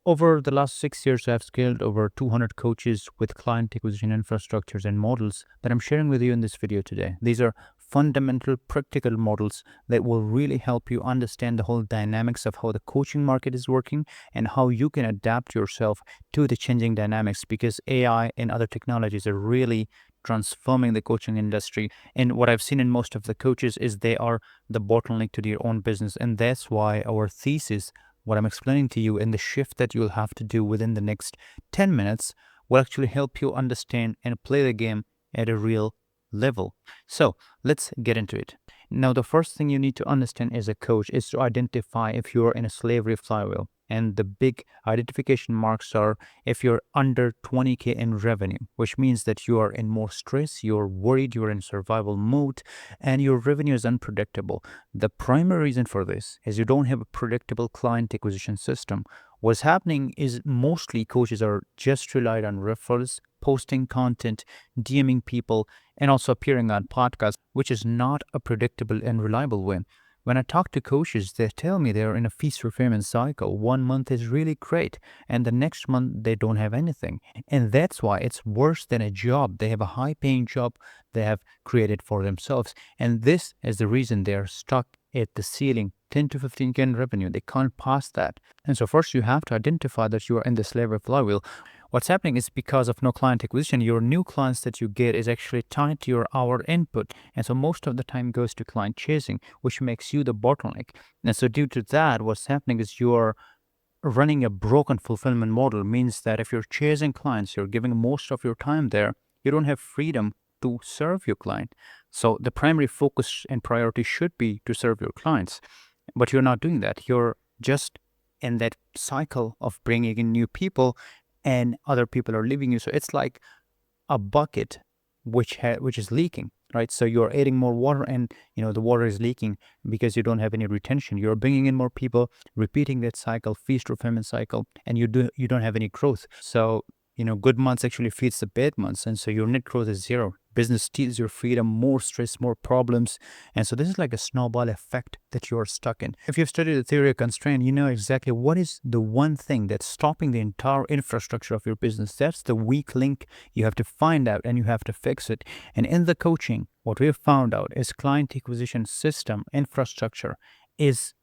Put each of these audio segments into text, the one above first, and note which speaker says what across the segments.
Speaker 1: Over the last 6 years, I've scaled over 200 coaches with client acquisition infrastructures and models that I'm sharing with you in this video today. These are fundamental, practical models that will really help you understand the whole dynamics of how the coaching market is working and how you can adapt yourself to the changing dynamics, because AI and other technologies are really transforming the coaching industry. And what I've seen in most of the coaches is they are the bottleneck to their own business. And that's why our thesis, what I'm explaining to you, and the shift that you'll have to do within the next 10 minutes will actually help you understand and play the game at a real level. So let's get into it. Now, the first thing you need to understand as a coach is to identify if you're in a slavery flywheel. And the big identification marks are if you're under 20K in revenue, which means that you are in more stress, you're worried, you're in survival mode, and your revenue is unpredictable. The primary reason for this is you don't have a predictable client acquisition system. What's happening is mostly coaches are just relied on referrals, posting content, DMing people, and also appearing on podcasts, which is not a predictable and reliable way. When I talk to coaches, they tell me they're in a feast or famine cycle. 1 month is really great, and the next month they don't have anything. And that's why it's worse than a job. They have a high paying job they have created for themselves. And this is the reason they're stuck at the ceiling, 10 to 15K in revenue. They can't pass that. And so first you have to identify that you are in the slavery flywheel. What's happening is because of no client acquisition, your new clients that you get is actually tied to your hour input. And so most of the time goes to client chasing, which makes you the bottleneck. And so due to that, what's happening is you're running a broken fulfillment model. Means that if you're chasing clients, you're giving most of your time there, you don't have freedom to serve your client. So the primary focus and priority should be to serve your clients, but you're not doing that. You're just in that cycle of bringing in new people and other people are leaving you. So it's like a bucket which is leaking, right? So you're adding more water, and the water is leaking because you don't have any retention. You're bringing in more people, repeating that cycle, feast or famine cycle, and you don't have any growth. So good months actually feeds the bad months, and so your net growth is zero. Business steals your freedom, more stress, more problems. And so this is like a snowball effect that you're stuck in. If you've studied the theory of constraint, you know exactly what is the one thing that's stopping the entire infrastructure of your business. That's the weak link. You have to find out and you have to fix it. And in the coaching, what we've found out is client acquisition system infrastructure is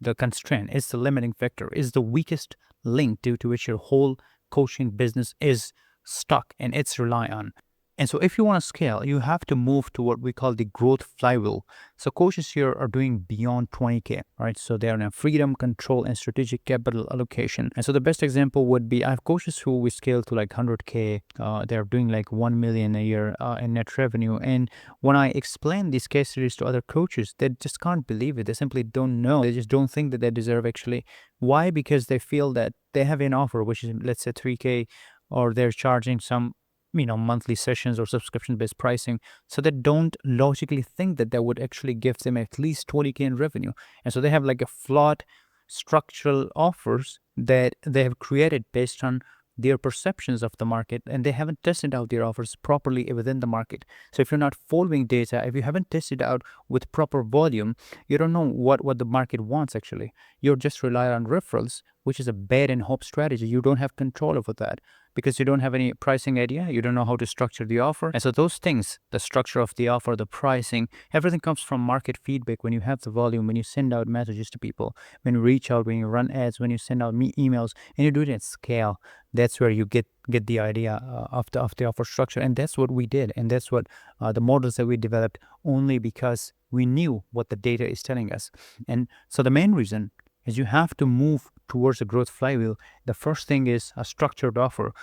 Speaker 1: the constraint, is the limiting factor, is the weakest link due to which your whole coaching business is stuck and it's rely on. And so if you want to scale, you have to move to what we call the growth flywheel. So coaches here are doing beyond 20K, right? So they're in a freedom, control, and strategic capital allocation. And so the best example would be, I have coaches who we scale to like 100K. They're doing like 1 million a year in net revenue. And when I explain these case studies to other coaches, they just can't believe it. They simply don't know. They just don't think that they deserve actually. Why? Because they feel that they have an offer, which is, let's say, 3K, or they're charging some monthly sessions or subscription-based pricing. So they don't logically think that would actually give them at least 20K in revenue. And so they have like a flawed structural offers that they have created based on their perceptions of the market, and they haven't tested out their offers properly within the market. So if you're not following data, if you haven't tested out with proper volume, you don't know what the market wants actually. You're just relying on referrals, which is a bad and hope strategy. You don't have control over that because you don't have any pricing idea. You don't know how to structure the offer. And so those things, the structure of the offer, the pricing, everything comes from market feedback. When you have the volume, when you send out messages to people, when you reach out, when you run ads, when you send out emails, and you do it at scale, that's where you get the idea of the offer structure. And that's what we did. And that's what the models that we developed, only because we knew what the data is telling us. And so the main reason is you have to move towards a growth flywheel. The first thing is a structured offer,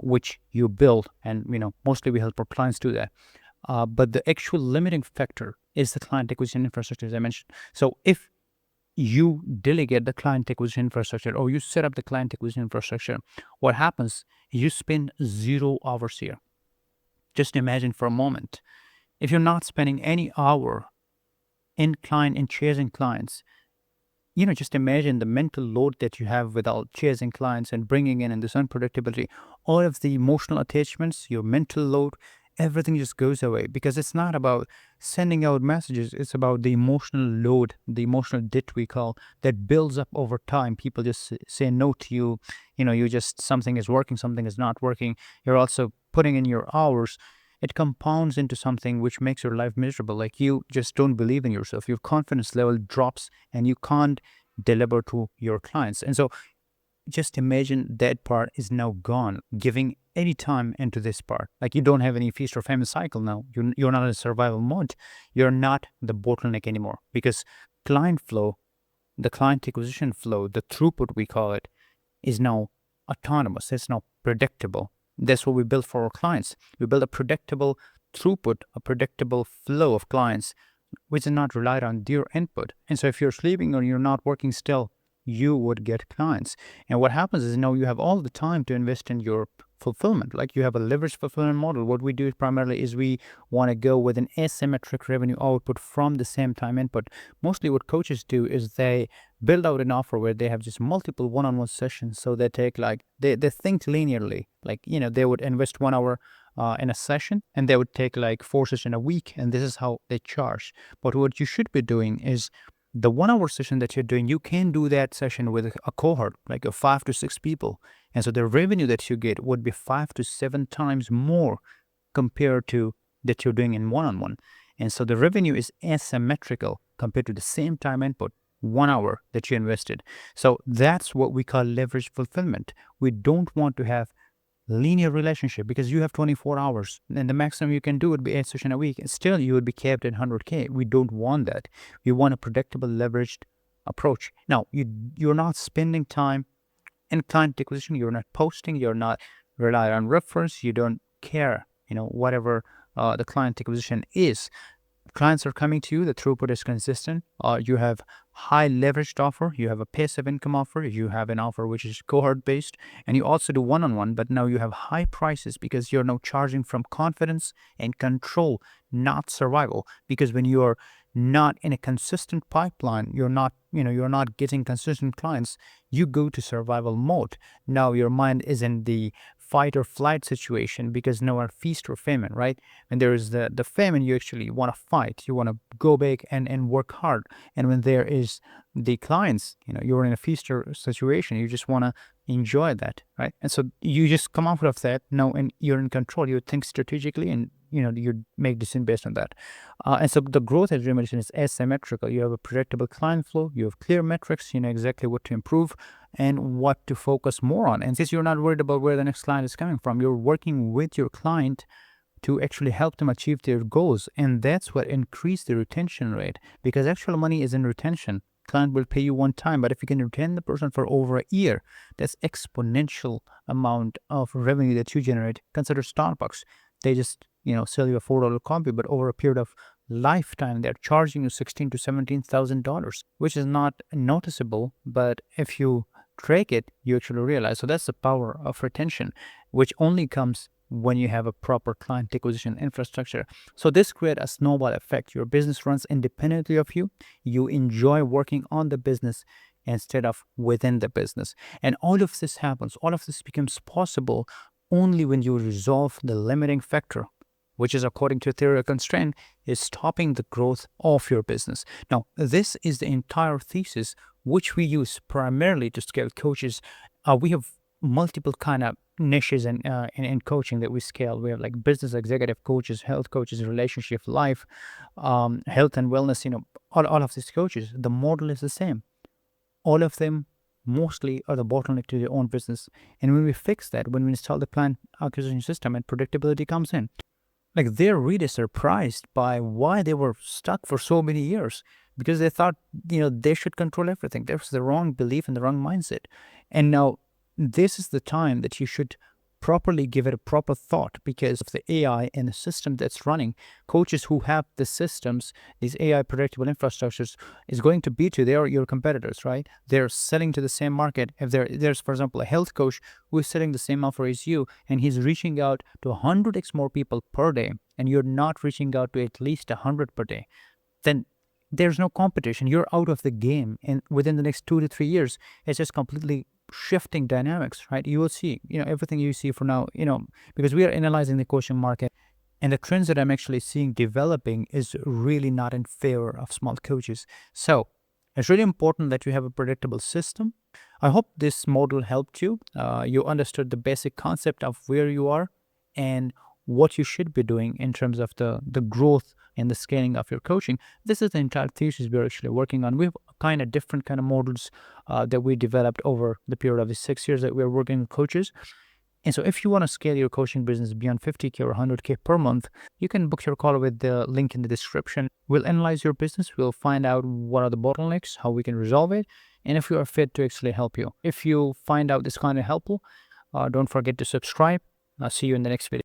Speaker 1: which you build, and mostly we help our clients do that. But the actual limiting factor is the client acquisition infrastructure, as I mentioned. So if you delegate the client acquisition infrastructure, or you set up the client acquisition infrastructure, what happens? You spend 0 hours here. Just imagine for a moment, if you're not spending any hour in chasing clients, just imagine the mental load that you have without chasing clients and bringing in this unpredictability, all of the emotional attachments, your mental load, everything just goes away, because it's not about sending out messages. It's about the emotional load, the emotional debt we call, that builds up over time. People just say no to you. You just, something is working, something is not working. You're also putting in your hours. It compounds into something which makes your life miserable. Like, you just don't believe in yourself. Your confidence level drops and you can't deliver to your clients. And so just imagine that part is now gone, giving any time into this part. Like, you don't have any feast or famine cycle now. You're not in survival mode. You're not the bottleneck anymore, because client flow, the client acquisition flow, the throughput we call it, is now autonomous. It's now predictable. That's what we build for our clients. We build a predictable throughput, a predictable flow of clients, which is not relied on their input. And so if you're sleeping or you're not working still, you would get clients. And what happens is now you have all the time to invest in your fulfillment. Like, you have a leveraged fulfillment model. What we do primarily is we want to go with an asymmetric revenue output from the same time input. Mostly what coaches do is they build out an offer where they have just multiple one-on-one sessions. So they take, like, they think linearly. Like, they would invest 1 hour in a session, and they would take like 4 sessions a week, and this is how they charge. But what you should be doing is, the 1 hour session that you're doing, you can do that session with a cohort, like of 5 to 6 people. And so the revenue that you get would be 5 to 7 times more compared to that you're doing in one-on-one. And so the revenue is asymmetrical compared to the same time input, 1 hour that you invested. So that's what we call leverage fulfillment. We don't want to have linear relationship, because you have 24 hours and the maximum you can do would be 8 sessions a week, and still you would be capped at 100K. We don't want that. We want a predictable, leveraged approach. Now, you're not spending time in client acquisition. You're not posting. You're not relying on reference. You don't care, whatever the client acquisition is. Clients are coming to you, the throughput is consistent. You have high leveraged offer, you have a passive income offer, you have an offer which is cohort based, and you also do one-on-one, but now you have high prices because you're now charging from confidence and control, not survival. Because when you are not in a consistent pipeline, you're not getting consistent clients, you go to survival mode. Now your mind is in the fight or flight situation, because no one feast or famine, right? When there is the famine, you actually want to fight, you want to go back and work hard. And when there is the clients, you're in a feaster situation, you just want to enjoy that, right? And so you just come out of that now, and you're in control. You think strategically, and you make decisions based on that. And so the growth, as you mentioned, is asymmetrical. You have a predictable client flow, you have clear metrics, you know exactly what to improve and what to focus more on. And since you're not worried about where the next client is coming from, you're working with your client to actually help them achieve their goals. And that's what increased the retention rate, because actual money is in retention. Client will pay you one time, but if you can retain the person for over a year, that's exponential amount of revenue that you generate. Consider Starbucks. They just sell you a $4 coffee, but over a period of lifetime, they're charging you $16,000 to $17,000, which is not noticeable, but if you track it, you actually realize. So that's the power of retention, which only comes when you have a proper client acquisition infrastructure. So this creates a snowball effect. Your business runs independently of you. You enjoy working on the business instead of within the business. And all of this happens, all of this becomes possible only when you resolve the limiting factor, which is, according to theory constraint, is stopping the growth of your business. Now, this is the entire thesis which we use primarily to scale coaches. We have multiple kind of niches in coaching that we scale. We have like business executive coaches, health coaches, relationship, life, health and wellness. All of these coaches, the model is the same. All of them mostly are the bottleneck to their own business. And when we fix that, when we install the client acquisition system and predictability comes in, like, they're really surprised by why they were stuck for so many years, because they thought, they should control everything. There's the wrong belief and the wrong mindset. And now this is the time that you should properly give it a proper thought, because of the AI and the system that's running. Coaches who have the systems, these AI predictable infrastructures, is going to beat you. They are your competitors, right? They're selling to the same market. If there's, for example, a health coach who is selling the same offer as you, and he's reaching out to 100x more people per day, and you're not reaching out to at least 100 per day, then there's no competition. You're out of the game. And within the next 2 to 3 years, it's just completely shifting dynamics, right? You will see, everything you see for now, because we are analyzing the coaching market And the trends that I'm actually seeing developing is really not in favor of small coaches. So it's really important that you have a predictable system. I hope this model helped you. You understood the basic concept of where you are and what you should be doing in terms of the growth and the scaling of your coaching. This is the entire thesis we're actually working on. We have kind of different kind of models that we developed over the period of the 6 years that we're working with coaches. And so if you want to scale your coaching business beyond 50K or 100K per month, you can book your call with the link in the description. We'll analyze your business. We'll find out what are the bottlenecks, how we can resolve it, and if you are fit to actually help you. If you find out this kind of helpful, don't forget to subscribe. I'll see you in the next video.